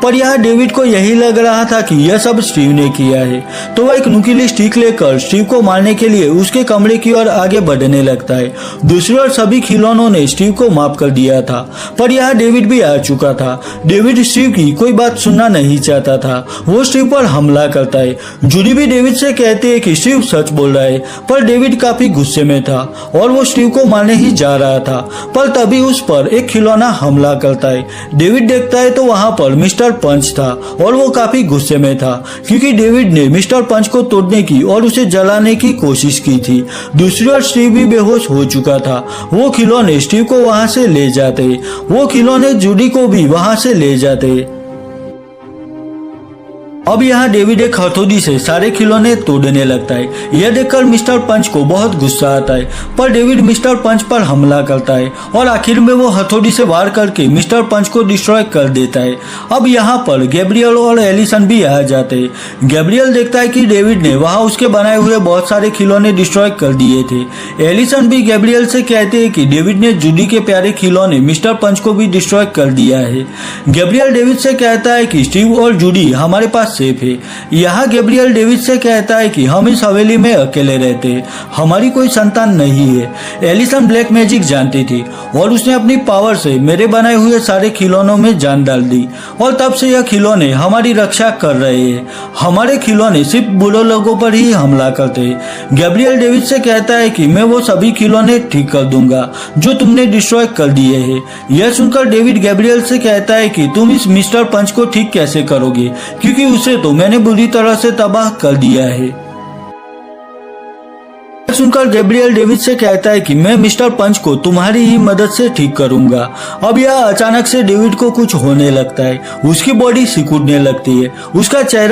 पर यहाँ डेविड को यही लग रहा था कि यह सब स्टीव ने किया है, तो वह एक नुकीली स्टिक लेकर स्टीव को मारने के लिए उसके कमरे की ओर आगे बढ़ने लगता है। दूसरी ओर सभी खिलौनों ने स्टीव को माफ कर दिया था, पर यहाँ डेविड भी आ चुका था। डेविड स्टीव की कोई बात सुनना नहीं चाहता था, वो स्टीव पर हमला करता है। जूडी भी डेविड से कहती है कि स्टीव सच बोल रहा है, पर डेविड काफी गुस्से में था और वो स्टीव को मारने ही जा रहा था, पर तभी उस पर एक खिलौना हमला करता है। डेविड देखता है तो वहाँ पर मिस्टर पंच था और वो काफी गुस्से में था क्योंकि डेविड ने मिस्टर पंच को तोड़ने की और उसे जलाने की कोशिश की थी। दूसरी ओर स्टीव भी बेहोश हो चुका था। वो खिलौने स्टीव को वहां से ले जाते, वो खिलौने जूडी को भी वहां से ले जाते। अब यहाँ डेविड एक हथौड़ी से सारे खिलौने तोड़ने लगता है। यह देखकर मिस्टर पंच को बहुत गुस्सा आता है, पर डेविड मिस्टर पंच पर हमला करता है और आखिर में वो हथौड़ी से वार करके मिस्टर पंच को डिस्ट्रॉय कर देता है। अब यहाँ पर गैब्रियल और एलिसन भी आ जाते हैं। गैब्रियल देखता है कि डेविड ने वहाँ उसके बनाए हुए बहुत सारे खिलौने डिस्ट्रॉय कर दिए थे। एलिसन भी गैब्रियल से कहते हैं कि डेविड ने जूडी के प्यारे खिलौने मिस्टर पंच को भी डिस्ट्रॉय कर दिया है। गैब्रियल डेविड से कहता है कि स्टीव और जूडी हमारे पास सेफ है। यहाँ गैब्रियल डेविड से कहता है कि हम इस हवेली में अकेले रहते हैं, हमारी कोई संतान नहीं है। एलिसन ब्लैक मैजिक जानती थी और उसने अपनी पावर से मेरे बनाए हुए सारे खिलौनों में जान डाल दी और तब से यह खिलौने हमारी रक्षा कर रहे हैं। हमारे खिलौने सिर्फ बुरे लोगों पर ही हमला करते हैं। गैब्रियल डेविड से कहता है कि मैं वो सभी खिलौने ठीक कर दूंगा जो तुमने डिस्ट्रॉय कर दिए हैं। यह सुनकर डेविड गैब्रियल से कहता है कि तुम इस मिस्टर पंच को ठीक कैसे करोगे, क्योंकि उसे तो मैंने बुरी तरह से तबाह कर दिया है। सुनकर गैब्रियल डेविड से कहता है कि मैं मिस्टर पंच को तुम्हारी ही मदद से ठीक करूंगा। अब यह अचानक से डेविड को कुछ होने लगता है, उसकी बॉडी सिकुड़ने लगती है, उसका चेहरा